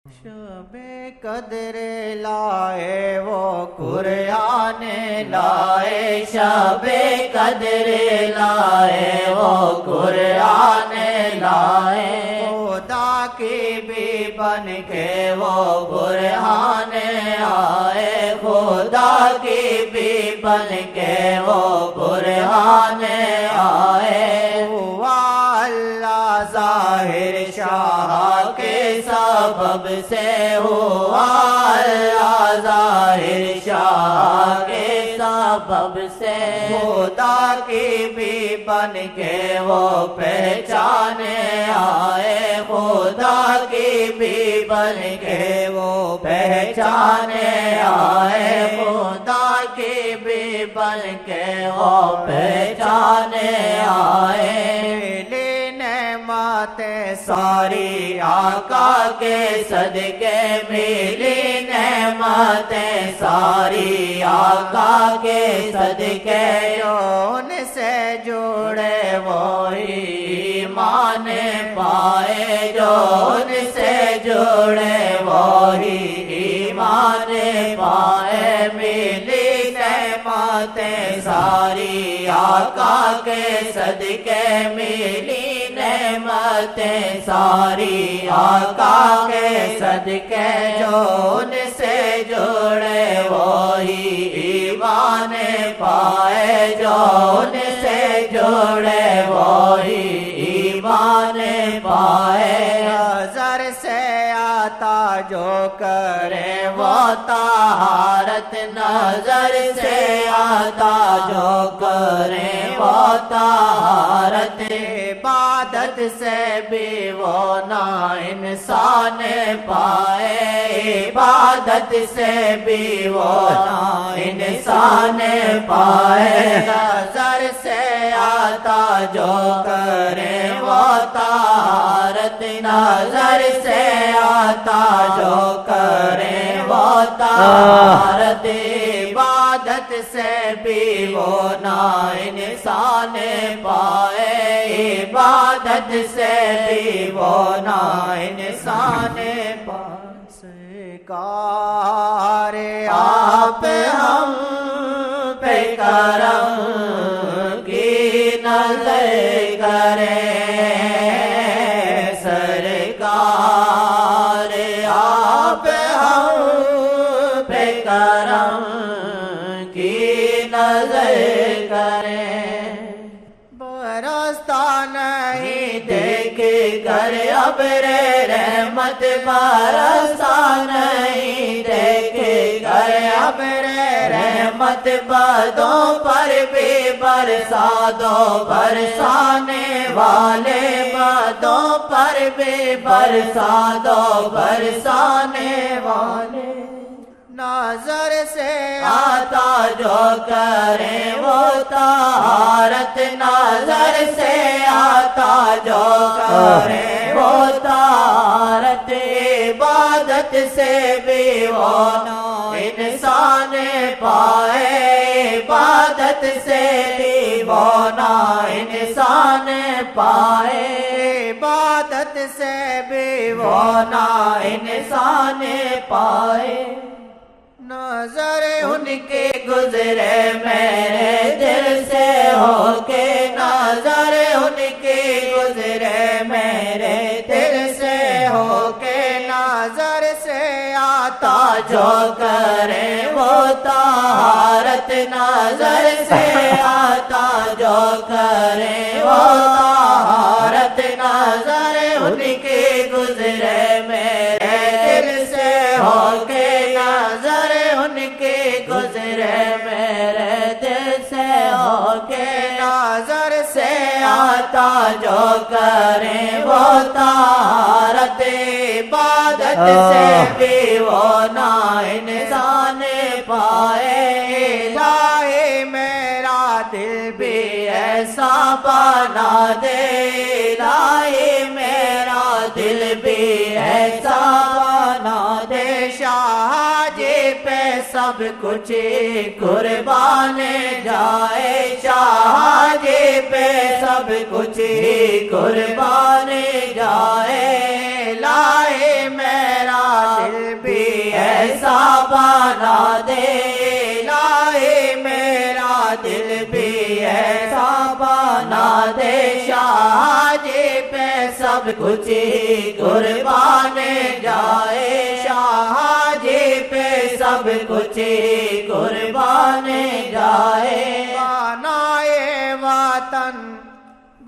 شب قدر لائے وہ قرآن لائے، شب قدر لائے وہ قرآن لائے، خدا کی بھی بن کے وہ برہان آئے، خدا کی بھی بن کے وہ برہان آئے، ہوا اللہ ظاہر شاہ کے سبب سے، ہوا اللہ ظاہر شاہ کے سبب سے، خدا کی بھی بن کے وہ پہچانے آئے، خدا کی بھی بن کے وہ پہچانے آئے، خدا کی بھی بن کے وہ پہچانے آئے، نعمتیں ساری آقا کے صدقے ملی، نعمتیں ساری آقا کے صدقے، جو ان سے جڑے وہی ایمان پائے، جو ان سے جڑے وہی ایمان پائے، ملی نعمتیں ساری آقا کے صدقے ملی، نعمتیں ساری آقا کے صدقے، جو ان سے جڑے وہی ایمان پائے، جو ان سے جڑے وہی ایمان پائے، نظر سے آتا جو کرے وہ طہارت، نظر سے آتا جو کرے وہ طہارت، عبادت سے بھی وہ نہ انسان پائے، عبادت سے بھی وہ نہ انسان پائے، نظر سے آتا جو کرے وہ طہارت، نظر سے آتا جو کرے وہ طہارت، عبادت سے بھی وہ نہ انسان پائے، عبادت سے بھی وہ نہ انسان پائے، سرکار آپ ہم پہ کرم کی نظر کریں، سرکار آپ ہم پہ کرم کی نظر کریں، برستا نہیں دیکھ کر ابر رحمت، برستا نہیں دیکھ کر ابر رحمت، بدوں پر بھی برسا دو برسانے والے، بدوں پر بھی برسا دو برسانے والے، نظر سے آتا جو کرے وہ طہارت، نظر سے آتا جو کرے وہ طہارت، عبادت سے بھی وہ انسان پائے، عبادت سے بھی وہ انسان پائے، عبادت سے بھی وہ انسان پائے، نظر ان کے گزرے میرے دل سے ہو کے، نظر ان کے گزرے میرے دل سے ہو کے، نظر سے آتا جو کرے وہ طہارت، نظر سے آتا جو کرے وہ طہارت، نظر ان کے گزرے میرے دل سے ہو کے، نظر ان کے گزرے میرے دل سے ہو کے، نظر سے آتا جو کرے وہ طہارت، عبادت سے بھی وہ نہ انسان پائے، الہی میرا دل بھی ایسا بنا دے، الہی میرا دل بھی ایسا بنا دے، شاہ جی پہ سب سب کچھ قربان جائے، شاہ جی پہ سب کچھ قربان جائے، لائے میرا دل بھی ایسا بنا دے، لائے میرا دل بھی ایسا بنا دے، شاہ جی پہ سب کچھ قربان جائے، شاہ جی پہ سب کچھ قربان جائے، بنائے وطن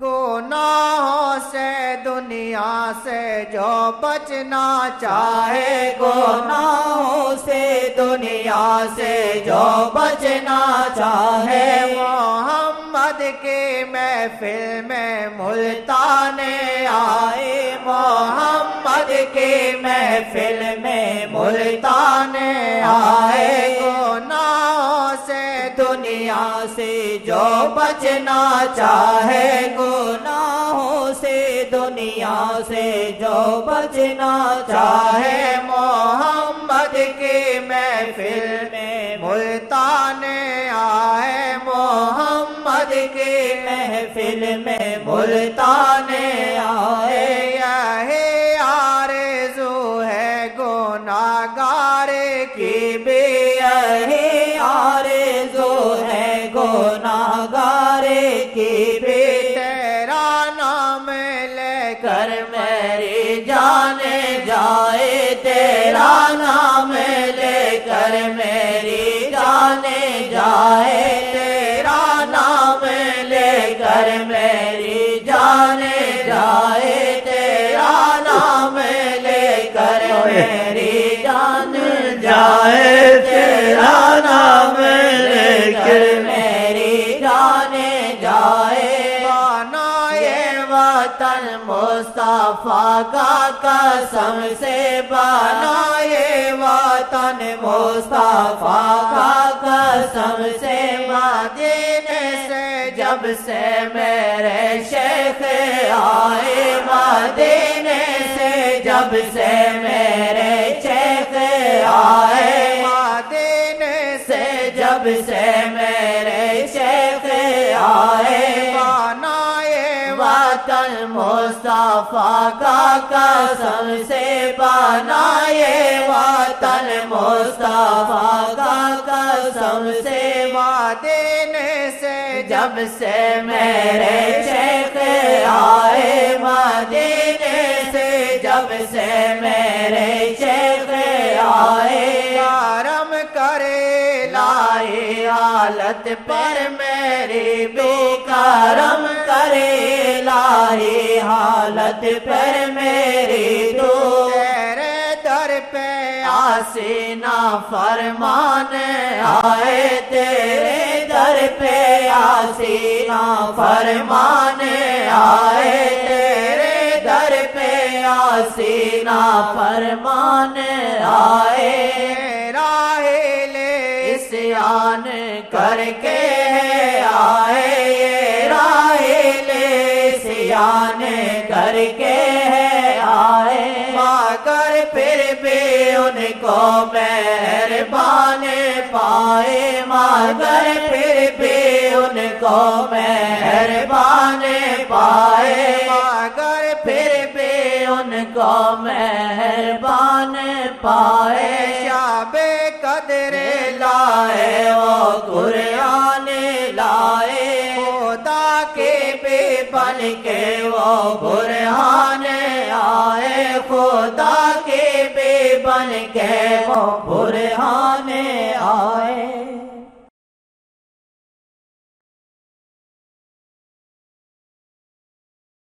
گناہوں سے دنیا سے جو بچنا چاہے، گناہوں سے دنیا سے جو بچنا چاہے، محمد کی محفل میں ملتان آئے، محمد کی محفل میں ملتان آئے، گناہوں سے دنیا سے جو بچنا چاہے، گناہوں سے دنیا سے جو بچنا چاہے، محمد کی محفل میں ملتان آئے، محمد کی محفل میں ملتان آئے، یہی آرزو ہے گناہگار کی بھی، یہی آرزو ہے گناہگار کی بھی، تیرا نام لے کر میری جان جائے، تیرا نام لے کر میری جان جائے، تیرا نام لے کر میری جان جائے، تیرا نام لے کر میری جان جائے، تیرا نام لے کر میری جان جائے، بنائے وطن مصطفیٰ کا قسم سے، بنائے وطن مصطفیٰ کا قسم سے، مدینے سے جب سے میرے شیخ آئے، مدینے سے جب سے میرے شیخ آئے، مدینے سے جب سے میرے شیخ آئے، بنائے وطن مصطفیٰ کا قسم سے، بنائے وطن مصطفیٰ کا قسم سے، مدینے سے جب سے میرے شیخ آئے، مدینے سے جب سے میرے شیخ آئے، کرم کرے لائے حالت پر میری بھی، کرم کرے لائے حالت پر میری تو، تیرے در پہ آسینا فرمان آئے، تیرے در پہ آسینا فرمان آئے، تیرے در پہ آسینا فرمان آئے، راہ لے اسیان کر کے آئے، راہ لے اسیان کر کے آئے، مگر پھر بھی ان کو مہربان پائے، مگر پھر بھی ان کو مہربان پائے، مگر پھر بھی ان کو مہربان پائے، شب قدر لائے وہ قرآن لائے، خدا کے بھی بن کے وہ برہان آئے، خدا کے بھی بن کے وہ برہان